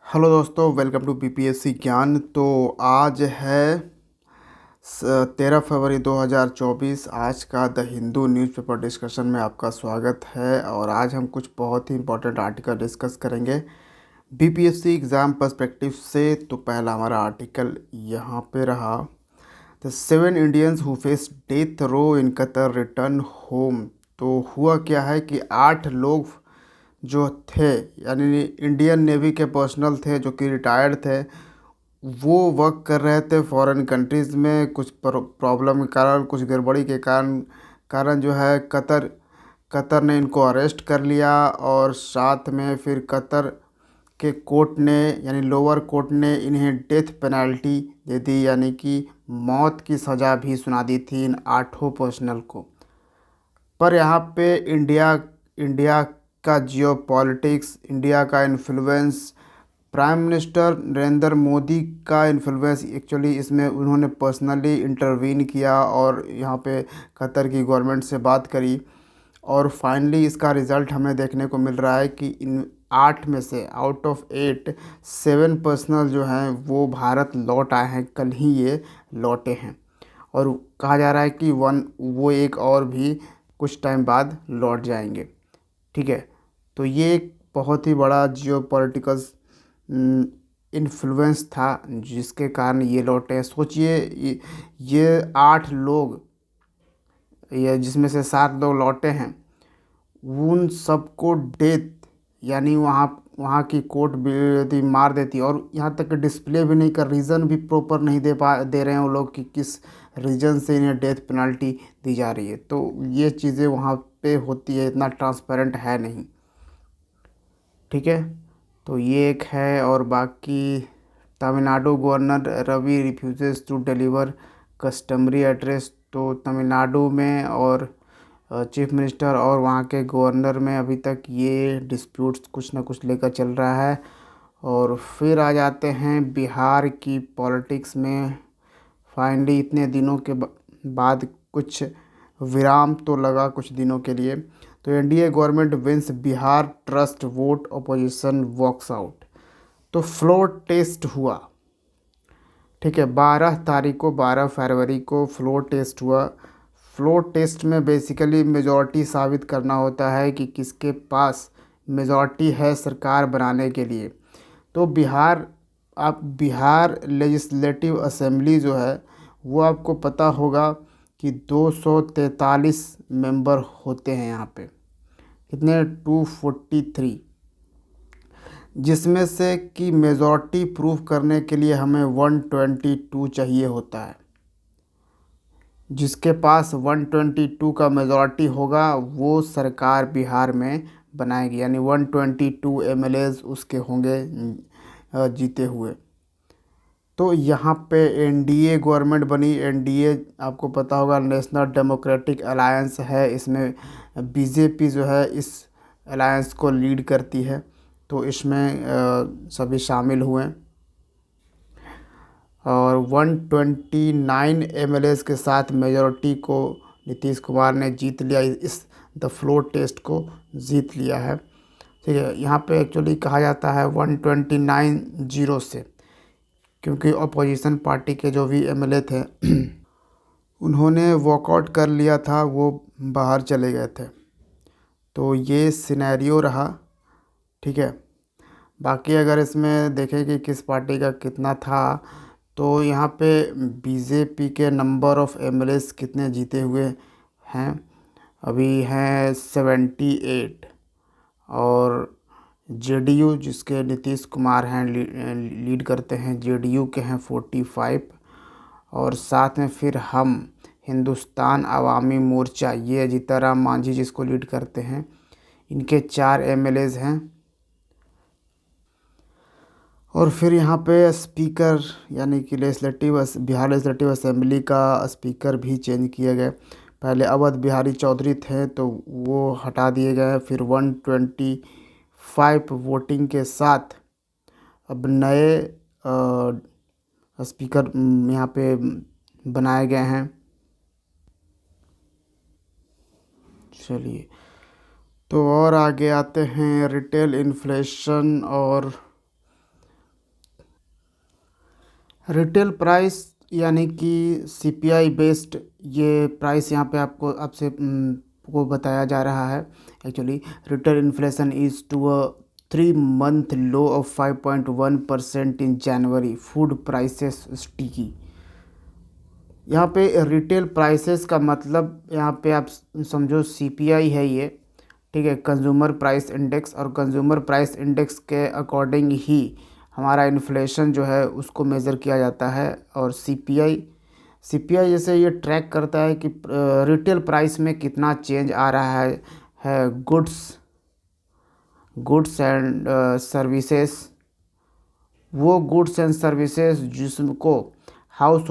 Hello दोस्तों, welcome to BPSC ज्ञान। तो आज है 13 फरवरी 2024। आज का द हिंदू न्यूज़पेपर डिस्कशन में आपका स्वागत है। और आज हम कुछ बहुत ही इंपॉर्टेंट आर्टिकल डिस्कस करेंगे बीपीएससी एग्ज़ाम पर्सपेक्टिव से। तो पहला हमारा आर्टिकल यहाँ पे रहा, the 7 Indians who face death row in Qatar return home. तो हुआ क्या है कि 8 लोग जो थे, यानी इंडियन नेवी के पर्सनल थे जो कि रिटायर्ड थे, वो वर्क कर रहे थे फॉरेन कंट्रीज़ में। कुछ प्रॉब्लम के कारण, कुछ गड़बड़ी के कारण कारण जो है कतर कतर ने इनको अरेस्ट कर लिया। और साथ में फिर कतर के कोर्ट ने, यानी लोअर कोर्ट ने इन्हें डेथ पेनल्टी दे दी, यानी कि मौत की सज़ा भी सुना दी थी इन 8 पर्सनल को। पर यहाँ पे इंडिया इंडिया का जियो पॉलिटिक्स, इंडिया का influence, prime minister Narendra Modi का इन्फ्लुएंस एक्चुअली इसमें उन्होंने पर्सनली इंटरवीन किया और यहाँ पे कतर की गवर्नमेंट से बात करी। और फाइनली इसका रिज़ल्ट हमें देखने को मिल रहा है कि इन 8 में से आउट ऑफ 8 7 पर्सनल जो हैं वो भारत लौट आए हैं। कल ही ये लौटे हैं और कहा जा रहा है कि वो एक और भी कुछ टाइम बाद लौट जाएंगे। ठीक है, तो ये एक बहुत ही बड़ा जियो पॉलिटिकल इन्फ्लुएंस था जिसके कारण ये लौटे। सोचिए, ये 8 लोग, ये जिसमें से 7 लोग लौटे हैं, उन सबको डेथ, यानी वहाँ वहाँ की कोर्ट भी यदि मार देती, और यहाँ तक कि डिस्प्ले भी नहीं कर, रीज़न भी प्रॉपर नहीं दे रहे हैं वो लोग कि किस रीज़न से इन्हें डेथ पेनल्टी दी जा रही है। तो ये चीज़ें वहाँ पे होती है, इतना ट्रांसपेरेंट है नहीं। ठीक है, तो ये एक है। और बाकी Tamil Nadu governor Ravi refuses to deliver customary address. तो तमिलनाडु में और चीफ मिनिस्टर और वहाँ के गवर्नर में अभी तक ये डिस्प्यूट्स कुछ ना कुछ लेकर चल रहा है। और फिर आ जाते हैं बिहार की पॉलिटिक्स में। फाइनली इतने दिनों के बाद कुछ विराम तो लगा कुछ दिनों के लिए। तो NDA government wins Bihar trust vote, opposition walks out. तो फ्लोर टेस्ट हुआ। ठीक है, 12 तारीख को, 12 फरवरी को फ्लोर टेस्ट हुआ। फ्लोर टेस्ट में बेसिकली मेजॉरिटी साबित करना होता है कि किसके पास मेजॉरिटी है सरकार बनाने के लिए। तो बिहार लेजिस्लेटिव असेंबली जो है वो आपको पता होगा कि 243 मेंबर होते हैं यहाँ पे। कितने? 243, जिसमें से कि मेजॉरिटी प्रूव करने के लिए हमें 122 चाहिए होता है। जिसके पास 122 का मेजॉरिटी होगा वो सरकार बिहार में बनाएगी, यानी 122 एमएलएज उसके होंगे जीते हुए। तो यहाँ पे एनडीए गवर्नमेंट बनी। एनडीए आपको पता होगा नेशनल डेमोक्रेटिक अलायंस है, इसमें बीजेपी जो है इस अलायंस को लीड करती है। तो इसमें सभी शामिल हुए और 129 एमएलएज के साथ मेजॉरिटी को नीतीश कुमार ने जीत लिया। इस द फ्लोर टेस्ट को जीत लिया है। ठीक है, यहाँ पे एक्चुअली कहा जाता है 129-0 से, क्योंकि अपोजिशन पार्टी के जो भी एमएलए थे उन्होंने वॉकआउट कर लिया था, वो बाहर चले गए थे। तो ये सिनेरियो रहा। ठीक है, बाकी अगर इसमें देखें कि किस पार्टी का कितना था, तो यहाँ पे बीजेपी के नंबर ऑफ़ एमएलएज कितने जीते हुए हैं, अभी हैं 78। और जेडीयू जिसके नीतीश कुमार हैं लीड करते हैं, जेडीयू के हैं 45। और साथ में फिर हम हिंदुस्तान अवामी मोर्चा, ये जीताराम मांझी जिसको लीड करते हैं, इनके 4 एमएलएज हैं। और फिर यहाँ पे स्पीकर, यानी कि बिहार लेजिस्लेटिव असेंबली का स्पीकर भी चेंज किए गए। पहले अवध बिहारी चौधरी थे तो वो हटा दिए गए। फिर 125 वोटिंग के साथ अब नए स्पीकर यहाँ पे बनाए गए हैं। चलिए, तो और आगे आते हैं रिटेल इन्फ्लेशन और रिटेल प्राइस यानी कि सीपीआई बेस्ड ये प्राइस यहाँ पे आपको आपसे को बताया जा रहा है। Actually retail inflation is to a 3 month low of 5.1% in January, food prices sticky. यहाँ पे रिटेल प्राइसेस का मतलब यहाँ पे आप समझो सीपीआई है ये, ठीक है, कंज्यूमर प्राइस इंडेक्स, और कंज्यूमर प्राइस इंडेक्स के अकॉर्डिंग ही हमारा इन्फ्लेशन जो है उसको मेज़र किया जाता है। और सीपीआई सीपीआई जैसे ये ट्रैक करता है कि रिटेल प्राइस में कितना चेंज आ रहा है गुड्स एंड सर्विसेज, वो गुड्स एंड सर्विसेज जिसको हाउस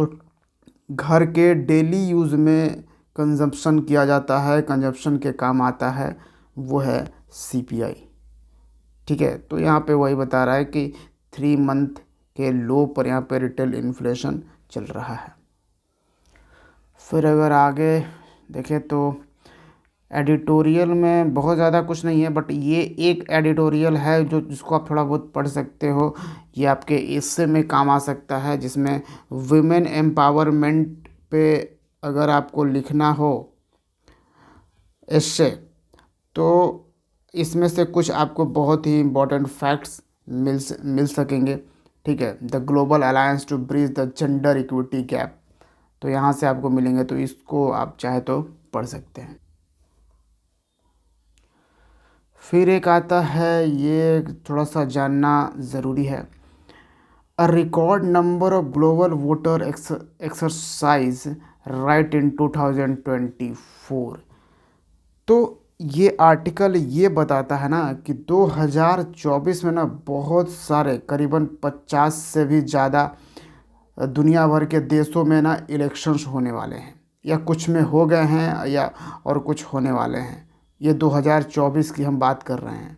घर के डेली यूज़ में कंजप्शन किया जाता है, कंजप्शन के काम आता है, वो है सीपीआई। ठीक है, तो यहाँ पे वही बता रहा है कि 3 month के लो पर यहाँ पे रिटेल इन्फ्लेशन चल रहा है। फिर अगर आगे देखें तो एडिटोरियल में बहुत ज़्यादा कुछ नहीं है, बट ये एक एडिटोरियल है जो जिसको आप थोड़ा बहुत पढ़ सकते हो, ये आपके इससे में काम आ सकता है, जिसमें वुमेन एम्पावरमेंट पे अगर आपको लिखना हो इससे, तो इसमें से कुछ आपको बहुत ही इम्पोर्टेंट फैक्ट्स मिल सकेंगे। ठीक है, the global alliance to bridge the gender equity gap, तो यहाँ से आपको मिलेंगे, तो इसको आप चाहे तो पढ़ सकते हैं। फिर एक आता है, ये थोड़ा सा जानना ज़रूरी है, a record number of global voter exercise right in 2024। तो ये आर्टिकल ये बताता है ना कि 2024 में ना बहुत सारे करीबन 50 से भी ज़्यादा दुनिया भर के देशों में ना इलेक्शंस होने वाले हैं, या कुछ में हो गए हैं या और कुछ होने वाले हैं। ये 2024 की हम बात कर रहे हैं,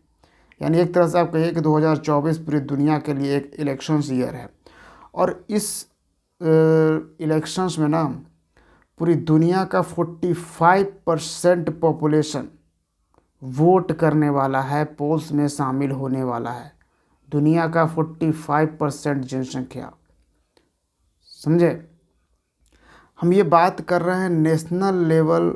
यानी एक तरह से आप कहिए कि 2024 पूरी दुनिया के लिए एक इलेक्शंस ईयर है। और इस इलेक्शंस में ना पूरी दुनिया का 45% पॉपुलेशन वोट करने वाला है, पोल्स में शामिल होने वाला है। दुनिया का 45% जनसंख्या, समझे। हम ये बात कर रहे हैं नेशनल लेवल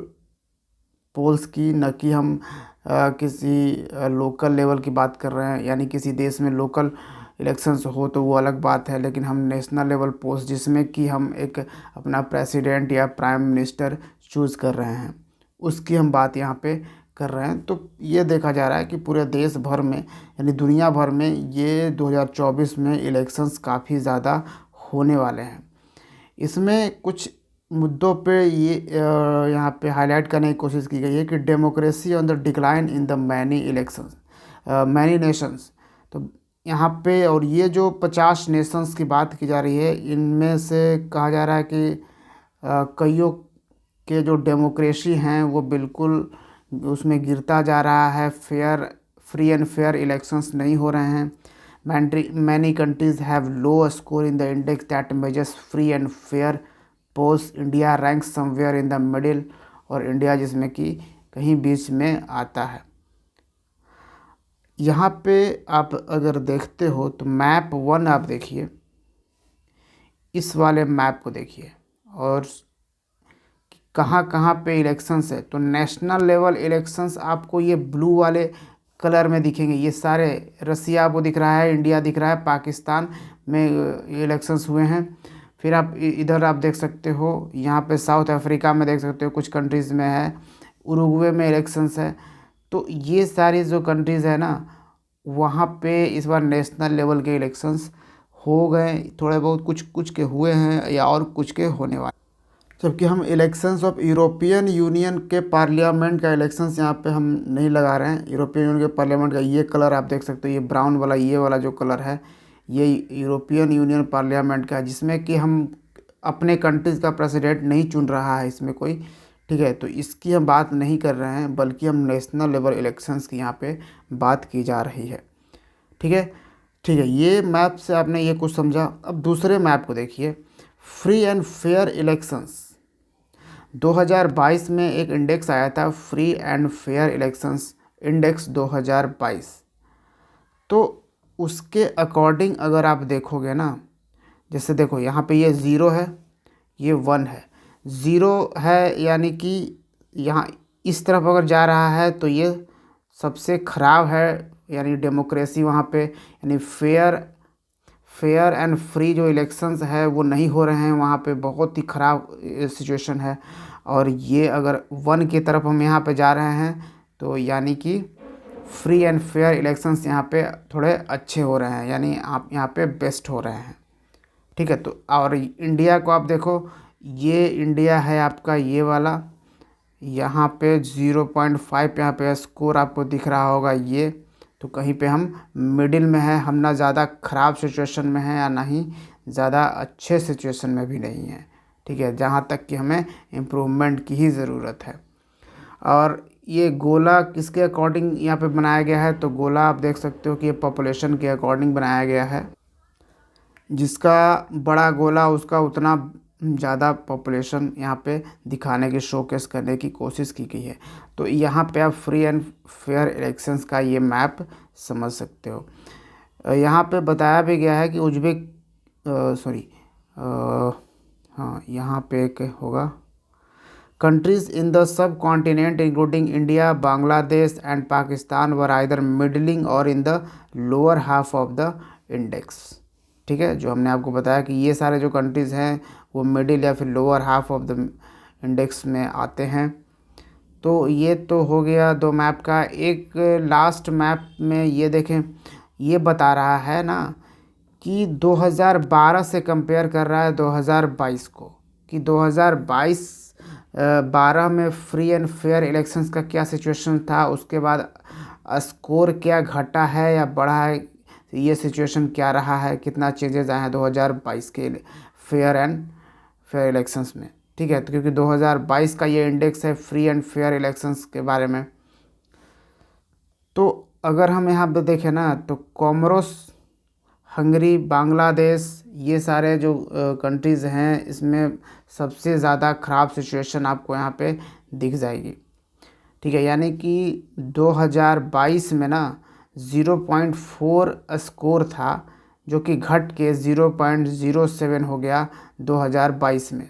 पोल्स की, न कि हम किसी लोकल लेवल की बात कर रहे हैं, यानी किसी देश में लोकल इलेक्शंस हो तो वो अलग बात है, लेकिन हम नेशनल लेवल पोस्ट जिसमें कि हम एक अपना प्रेसिडेंट या प्राइम मिनिस्टर चूज़ कर रहे हैं, उसकी हम बात यहाँ पे कर रहे हैं। तो ये देखा जा रहा है कि पूरे देश भर में यानी दुनिया भर में ये 2024 में इलेक्शंस काफ़ी ज़्यादा होने वाले हैं। इसमें कुछ मुद्दों पे ये यहाँ पे हाईलाइट करने की कोशिश की गई है कि democracy on the decline in the many elections, many Nations. तो यहाँ पे और ये जो 50 नेशंस की बात की जा रही है, इनमें से कहा जा रहा है कि कईयों के जो डेमोक्रेसी हैं वो बिल्कुल उसमें गिरता जा रहा है, फ्री एंड फेयर इलेक्शंस नहीं हो रहे हैं। Many countries have low score in the index that measures free and fair polls. India rank somewhere in the middle, और इंडिया जिसमें कि कहीं बीच में आता है। यहाँ पे आप अगर देखते हो तो मैप 1 आप देखिए, इस वाले मैप को देखिए, और कहाँ कहाँ पे इलेक्शंस है। तो नेशनल लेवल इलेक्शंस आपको ये ब्लू वाले कलर में दिखेंगे, ये सारे रसिया आपको दिख रहा है, इंडिया दिख रहा है, पाकिस्तान में इलेक्शंस हुए हैं। फिर आप इधर आप देख सकते हो, यहाँ पे साउथ अफ्रीका में देख सकते हो, कुछ कंट्रीज़ में है, उरुग्वे में इलेक्शंस है। तो ये सारी जो कंट्रीज़ है ना, वहाँ पे इस बार नेशनल लेवल के इलेक्शंस हो गए, थोड़े बहुत कुछ कुछ के हुए हैं या और कुछ के होने वाले। जबकि हम इलेक्शंस ऑफ यूरोपियन यूनियन के पार्लियामेंट का इलेक्शंस यहाँ पे हम नहीं लगा रहे हैं। यूरोपियन यूनियन के पार्लियामेंट का ये कलर आप देख सकते हो, ये ब्राउन वाला, ये वाला जो कलर है, ये यूरोपियन यूनियन पार्लियामेंट का है, जिसमें कि हम अपने कंट्रीज़ का प्रेसिडेंट नहीं चुन रहा है इसमें कोई। ठीक है, तो इसकी हम बात नहीं कर रहे हैं, बल्कि हम नेशनल लेवल इलेक्शंस की यहाँ पे बात की जा रही है। ठीक है, ठीक है, ये मैप से आपने ये कुछ समझा। अब दूसरे मैप को देखिए, फ्री एंड फेयर इलेक्शंस। 2022 में एक इंडेक्स आया था, free and fair elections index 2022। तो उसके अकॉर्डिंग अगर आप देखोगे ना, जैसे देखो यहाँ पे ये 0 है, ये 1 है। 0 है यानी कि यहाँ इस तरफ अगर जा रहा है तो ये सबसे ख़राब है, यानी डेमोक्रेसी वहाँ पे, यानी फेयर एंड फ्री जो इलेक्शंस है वो नहीं हो रहे हैं वहाँ पे, बहुत ही ख़राब सिचुएशन है। और ये अगर 1 की तरफ हम यहाँ पे जा रहे हैं तो यानी कि फ्री एंड फेयर इलेक्शंस यहाँ पे थोड़े अच्छे हो रहे हैं, यानी आप यहाँ पे बेस्ट हो रहे हैं। ठीक है, तो और इंडिया को आप देखो, ये इंडिया है आपका ये वाला, यहाँ पे 0.5 यहाँ पे स्कोर आपको दिख रहा होगा ये। तो कहीं पे हम मिडिल में है, हम ना ज़्यादा ख़राब सिचुएशन में हैं या ना ही ज़्यादा अच्छे सिचुएशन में भी नहीं है। ठीक है, जहाँ तक कि हमें इम्प्रूवमेंट की ही ज़रूरत है। और ये गोला किसके अकॉर्डिंग यहाँ पे बनाया गया है, तो गोला आप देख सकते हो कि ये पॉपुलेशन के अकॉर्डिंग बनाया गया है। जिसका बड़ा गोला उसका उतना ज़्यादा पॉपुलेशन यहाँ पे दिखाने की, शोकेस करने की कोशिश की गई है। तो यहाँ पे आप फ्री एंड फेयर इलेक्शंस का ये मैप समझ सकते हो। यहाँ पे बताया भी गया है कि हाँ यहाँ पे एक होगा, countries in the subcontinent including India, Bangladesh and Pakistan were either middling or in the lower half of the index. ठीक है, जो हमने आपको बताया कि ये सारे जो कंट्रीज़ हैं वो मिडिल या फिर lower half of the index में आते हैं। तो ये तो हो गया 2 मैप का। एक लास्ट मैप में ये देखें, ये बता रहा है ना कि 2012 से कंपेयर कर रहा है 2022 को, कि 2012 में फ्री एंड फेयर इलेक्शंस का क्या सिचुएशन था, उसके बाद स्कोर क्या घटा है या बढ़ा है, ये सिचुएशन क्या रहा है, कितना चेंजेस आए हैं 2022 के फेयर इलेक्शंस में। ठीक है, तो क्योंकि 2022 का ये इंडेक्स है फ्री एंड फेयर इलेक्शंस के बारे में। तो अगर हम यहाँ पे देखें ना तो कोमोरोस, हंगरी, बांग्लादेश, ये सारे जो कंट्रीज़ हैं इसमें सबसे ज़्यादा ख़राब सिचुएशन आपको यहाँ पे दिख जाएगी। ठीक है, यानी कि 2022 में ना 0.4 स्कोर था, जो कि घट के 0.07 हो गया 2022 में।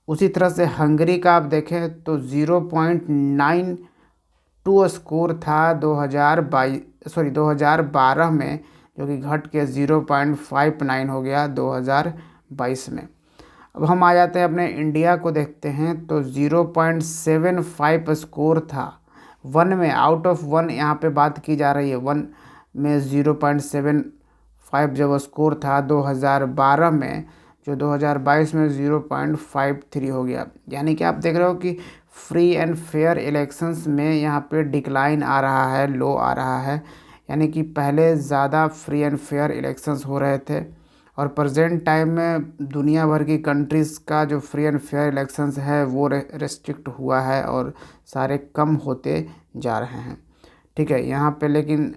उसी तरह से हंगरी का आप देखें तो 0.92 स्कोर था 2012 में, जो कि घट के 0.59 हो गया 2022 में। अब हम आ जाते हैं अपने इंडिया को देखते हैं तो 0.75 स्कोर था 1 में, आउट ऑफ 1 यहाँ पे बात की जा रही है। 1 में 0.75 जब स्कोर था 2012 में, जो 2022 में 0.53 हो गया। यानी कि आप देख रहे हो कि फ्री एंड फेयर इलेक्शंस में यहाँ पे डिक्लाइन आ रहा है, लो आ रहा है। यानी कि पहले ज़्यादा फ्री एंड फेयर इलेक्शंस हो रहे थे और प्रेजेंट टाइम में दुनिया भर की कंट्रीज़ का जो फ्री एंड फेयर इलेक्शंस है वो रेस्ट्रिक्ट हुआ है और सारे कम होते जा रहे हैं। ठीक है, यहाँ पे लेकिन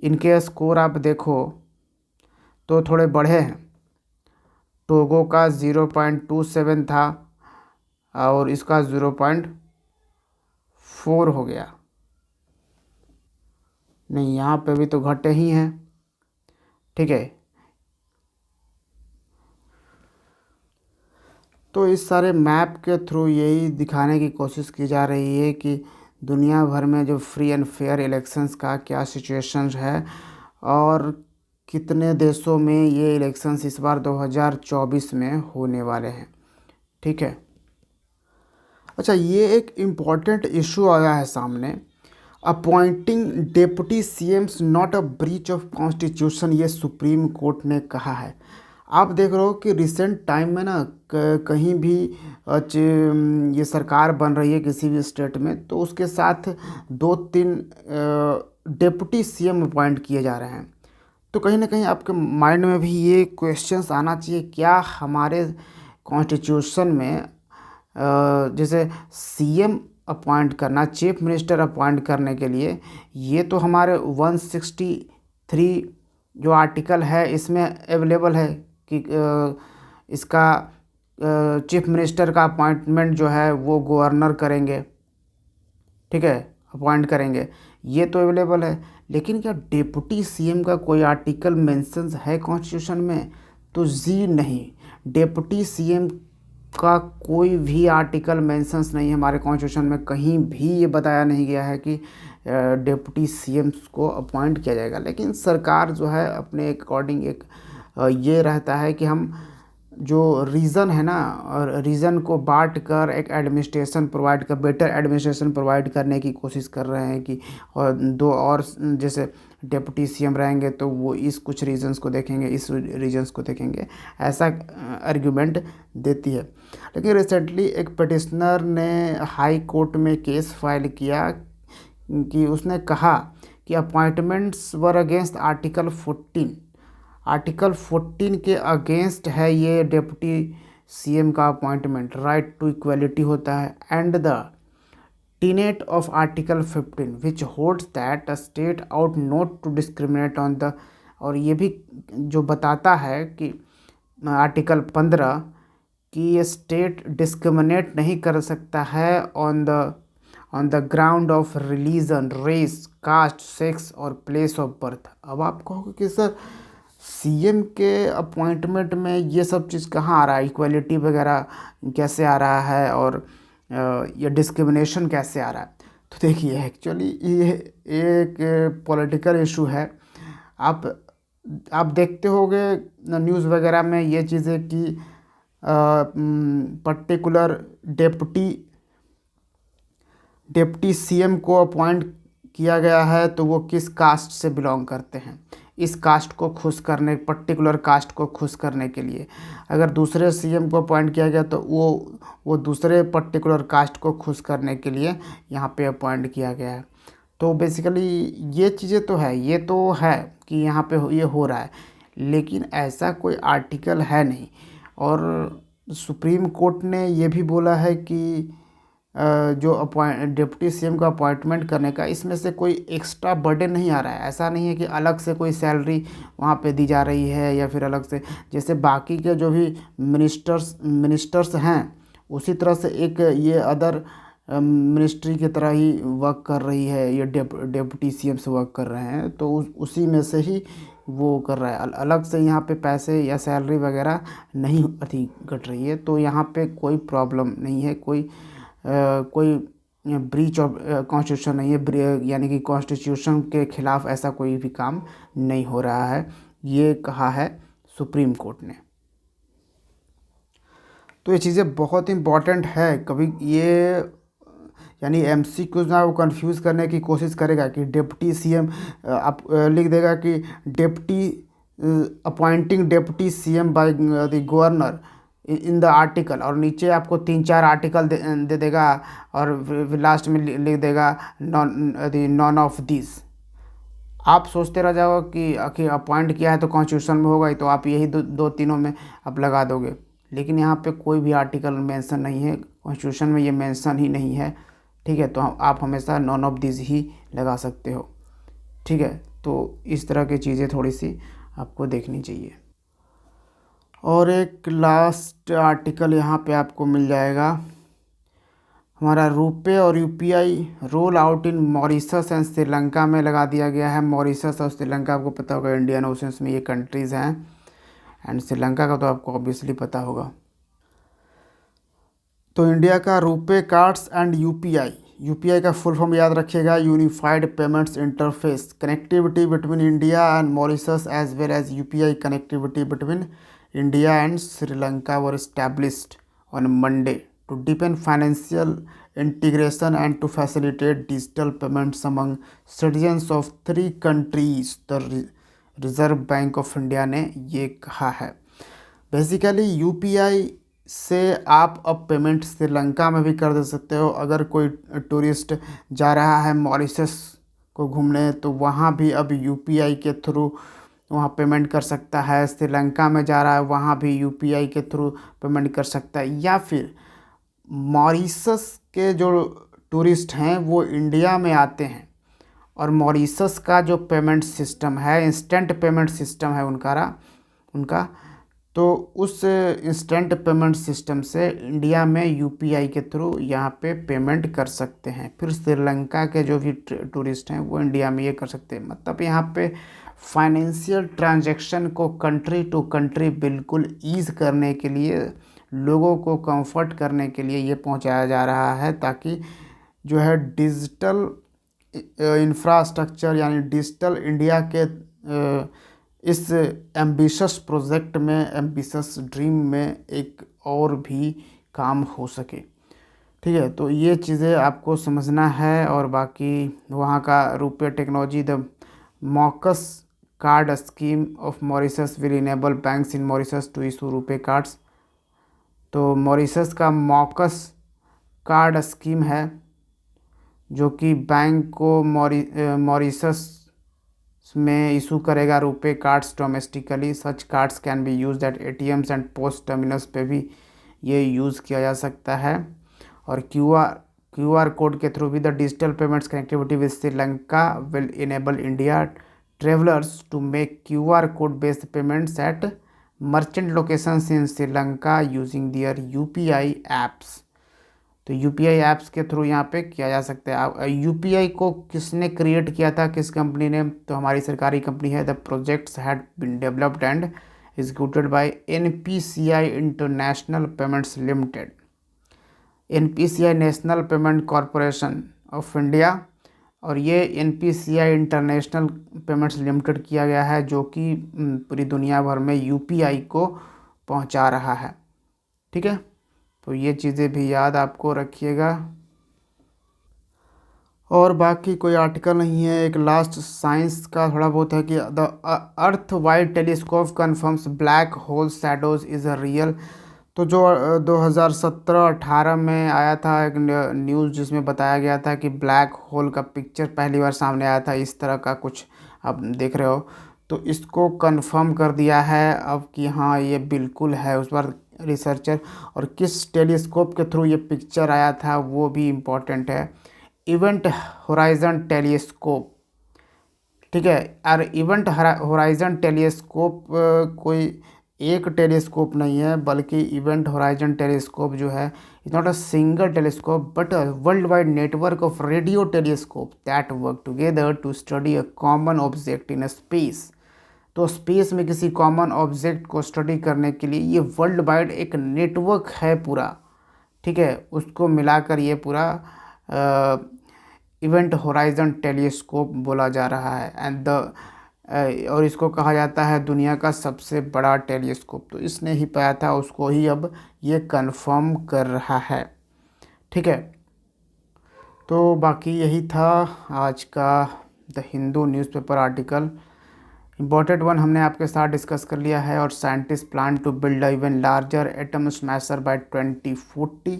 इनके स्कोर आप देखो तो थोड़े बढ़े हैं। टोगो का 0.27 था और इसका 0.4 हो गया। नहीं, यहाँ पे भी तो घटे ही हैं। ठीक है, तो इस सारे मैप के थ्रू यही दिखाने की कोशिश की जा रही है कि दुनिया भर में जो फ्री एंड फेयर इलेक्शंस का क्या सिचुएशन है और कितने देशों में ये इलेक्शंस इस बार 2024 में होने वाले हैं। ठीक है, अच्छा, ये एक इम्पॉर्टेंट इशू आया है सामने, appointing deputy CM's not a breach of constitution, ये सुप्रीम कोर्ट ने कहा है। आप देख रहे हो कि रिसेंट टाइम में ना कहीं भी ये सरकार बन रही है किसी भी स्टेट में तो उसके साथ 2-3 डेप्यूटी सीएम अपॉइंट किए जा रहे हैं। तो कहीं ना कहीं आपके माइंड में भी ये क्वेश्चंस आना चाहिए, क्या हमारे कॉन्स्टिट्यूशन में जैसे सीएम अपॉइंट करना, चीफ मिनिस्टर अपॉइंट करने के लिए, ये तो हमारे 163 जो आर्टिकल है इसमें अवेलेबल है कि इसका चीफ मिनिस्टर का अपॉइंटमेंट जो है वो गवर्नर करेंगे। ठीक है, अपॉइंट करेंगे। ये तो अवेलेबल है, लेकिन क्या डिप्टी सीएम का कोई आर्टिकल मेंशंस है कॉन्स्टिट्यूशन में? तो जी नहीं, डिप्टी सीएम का कोई भी आर्टिकल मेंशंस नहीं है हमारे कॉन्स्टिट्यूशन में। कहीं भी ये बताया नहीं गया है कि डिप्टी सीएम को अपॉइंट किया जाएगा। लेकिन सरकार जो है अपने अकॉर्डिंग एक ये रहता है कि हम जो रीजन है ना, और रीजन को बांट कर एक एडमिनिस्ट्रेशन प्रोवाइड कर, बेटर एडमिनिस्ट्रेशन प्रोवाइड करने की कोशिश कर रहे हैं कि, और दो और जैसे डिप्टी सीएम रहेंगे तो वो इस कुछ रीजन्स को देखेंगे, इस रीजन्स को देखेंगे, ऐसा आर्ग्यूमेंट देती है। लेकिन रिसेंटली एक पिटिशनर ने हाई कोर्ट में केस फाइल किया कि उसने कहा कि appointments were against article 14, article 14 के अगेंस्ट है ये डिप्टी सीएम का अपॉइंटमेंट। राइट टू इक्वलिटी होता है and the tenet of article 15 which holds that a state ought not to discriminate on the, और ये भी जो बताता है कि आर्टिकल 15 कि ये स्टेट डिस्क्रिमिनेट नहीं कर सकता है on the ground of religion, race, caste, sex और प्लेस ऑफ बर्थ। अब आप कहोगे कि सर सीएम के अपॉइंटमेंट में ये सब चीज़ कहाँ आ रहा है, इक्वलिटी वगैरह कैसे आ रहा है, और ये डिस्क्रिमिनेशन कैसे आ रहा है? तो देखिए एक्चुअली ये एक पॉलिटिकल इशू है। आप आप देखते होंगे न्यूज़ वगैरह में ये चीज़ें कि पर्टिकुलर डिप्टी सीएम को अपॉइंट किया गया है तो वो किस कास्ट से बिलोंग करते हैं, इस कास्ट को खुश करने, पर्टिकुलर कास्ट को खुश करने के लिए। अगर दूसरे सीएम को अपॉइंट किया गया तो वो दूसरे पर्टिकुलर कास्ट को खुश करने के लिए यहाँ पे अपॉइंट किया गया है। तो बेसिकली ये चीज़ें तो है, ये तो है कि यहाँ पे ये हो रहा है, लेकिन ऐसा कोई आर्टिकल है नहीं। और सुप्रीम कोर्ट ने ये भी बोला है कि जो डिप्टी सीएम का अपॉइंटमेंट करने का, इसमें से कोई एक्स्ट्रा बर्डन नहीं आ रहा है। ऐसा नहीं है कि अलग से कोई सैलरी वहाँ पे दी जा रही है या फिर अलग से, जैसे बाकी के जो भी मिनिस्टर्स हैं उसी तरह से एक ये अदर मिनिस्ट्री की तरह ही वर्क कर रही है, ये डिप्टी सीएम से वर्क कर रहे हैं, तो उसी में से ही वो कर रहा है। अलग से यहाँ पे पैसे या सैलरी वगैरह नहीं अति घट रही है। तो यहाँ पे कोई प्रॉब्लम नहीं है, कोई ब्रीच ऑफ कॉन्स्टिट्यूशन नहीं है, यानी कि कॉन्स्टिट्यूशन के खिलाफ ऐसा कोई भी काम नहीं हो रहा है, ये कहा है सुप्रीम कोर्ट ने। तो ये चीज़ें बहुत इम्पॉर्टेंट है। कभी ये यानी एमसीक्यूज ना वो कंफ्यूज करने की कोशिश करेगा कि डिप्टी सीएम, आप लिख देगा कि deputy appointing deputy CM by the governor in the article, और नीचे आपको 3-4 आर्टिकल दे देगा, और लास्ट में लिख देगा नॉन ऑफ दिस। आप सोचते रह जाओगे कि आखिर अपॉइंट किया है तो कॉन्स्टिट्यूशन में होगा ही, तो आप यही दो तीनों में आप लगा दोगे। लेकिन यहाँ पे कोई भी आर्टिकल मेंशन नहीं है, कॉन्स्टिट्यूशन में ये मेंशन ही नहीं है। ठीक है, तो आप हमेशा नॉन ऑफ दिस ही लगा सकते हो। ठीक है, तो इस तरह की चीज़ें थोड़ी सी आपको देखनी चाहिए। और एक लास्ट आर्टिकल यहाँ पे आपको मिल जाएगा, हमारा रुपए और UPI roll out in Mauritius and Sri Lanka में लगा दिया गया है। मॉरिशस और श्रीलंका आपको पता होगा इंडियन ओशंस में ये कंट्रीज़ हैं, एंड श्रीलंका का तो आपको ऑब्वियसली पता होगा। तो इंडिया का रुपे कार्ड्स एंड यूपीआई का फुल फॉर्म याद रखिएगा, unified payments interface. Connectivity between India and Mauritius as well as UPI connectivity between India and Sri Lanka were established on Monday to deepen financial integration and to facilitate digital payments among citizens of 3 countries, the reserve bank of India ने ये कहा है। Basically UPI से आप अब payment Sri Lanka में भी कर दे सकते हो। अगर कोई टूरिस्ट जा रहा है मॉरिशस को घूमने तो वहाँ भी अब यूपीआई के थ्रू वहाँ पेमेंट कर सकता है। श्रीलंका में जा रहा है वहाँ भी यूपीआई के थ्रू पेमेंट कर सकता है। या फिर मॉरिशस के जो टूरिस्ट हैं वो इंडिया में आते हैं और मॉरिशस का जो पेमेंट सिस्टम है, इंस्टेंट पेमेंट सिस्टम है उनका, तो उस इंस्टेंट पेमेंट सिस्टम से इंडिया में यूपीआई के थ्रू यहाँ पे पेमेंट कर सकते हैं। फिर श्रीलंका के जो भी टूरिस्ट हैं वो इंडिया में ये कर सकते हैं। मतलब यहाँ पे फाइनेंशियल ट्रांजैक्शन को कंट्री टू कंट्री बिल्कुल ईज़ करने के लिए, लोगों को कंफर्ट करने के लिए ये पहुँचाया जा रहा है, ताकि जो है डिजिटल इंफ्रास्ट्रक्चर यानी डिजिटल इंडिया के इस एम्बिशस प्रोजेक्ट में, एम्बिशस ड्रीम में एक और भी काम हो सके। ठीक है, तो ये चीज़ें आपको समझना है। और बाकी वहाँ का RuPay technology, the MauCAS card scheme of Mauritius will enable banks in Mauritius to issue RuPay cards. तो मॉरिशस का मॉकस कार्ड स्कीम है जो कि बैंक को मॉरिशस में इशू करेगा RuPay cards domestically. Such cards can be use at ATMs and post terminals पे भी ये यूज़ किया जा सकता है। और क्यूआर कोड के थ्रू भी the digital payments connectivity with Sri Lanka will enable India travellers to make QR code based payments at merchant locations in Sri Lanka using their UPI apps. तो यूपीआई ऐप्स के थ्रू यहाँ पे किया जा सकता है। यूपीआई को किसने क्रिएट किया था, किस कंपनी ने? तो हमारी सरकारी कंपनी है। The projects had been developed and executed by NPCI international payments limited. NPCI national payment corporation of India, और ये एनपीसीआई इंटरनेशनल पेमेंट्स लिमिटेड किया गया है, जो कि पूरी दुनिया भर में यूपीआई को पहुंचा रहा है। ठीक है, तो ये चीज़ें भी याद आपको रखिएगा। और बाकी कोई आर्टिकल नहीं है। एक लास्ट साइंस का थोड़ा बहुत है कि the earth wide telescope confirms black hole shadows is a real. तो जो 2017-18 में आया था एक न्यूज़, जिसमें बताया गया था कि ब्लैक होल का पिक्चर पहली बार सामने आया था, इस तरह का कुछ आप देख रहे हो। तो इसको कंफर्म कर दिया है अब कि हाँ ये बिल्कुल है। उस बार रिसर्चर और किस टेलीस्कोप के थ्रू ये पिक्चर आया था वो भी इम्पोर्टेंट है। Event horizon telescope. ठीक है, और इवेंट होराइजन टेलीस्कोप कोई एक टेलीस्कोप नहीं है, बल्कि इवेंट होराइजन टेलीस्कोप जो है is not a single telescope but a world wide network of radio telescope that work together to study a common object in space. तो स्पेस में किसी कॉमन ऑब्जेक्ट को स्टडी करने के लिए ये वर्ल्ड वाइड एक नेटवर्क है पूरा। ठीक है, उसको मिलाकर ये पूरा इवेंट होराइजन टेलीस्कोप बोला जा रहा है। एंड और इसको कहा जाता है दुनिया का सबसे बड़ा टेलीस्कोप। तो इसने ही पाया था, उसको ही अब ये कंफर्म कर रहा है। ठीक है, तो बाकी यही था आज का the Hindu newspaper article. Important one हमने आपके साथ डिस्कस कर लिया है। और scientist plan to build a even larger atom smasher by 2040।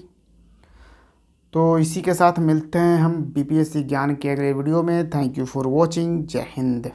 तो इसी के साथ मिलते हैं हम बीपीएससी ज्ञान के अगले वीडियो में। Thank you for watching. जय हिंद।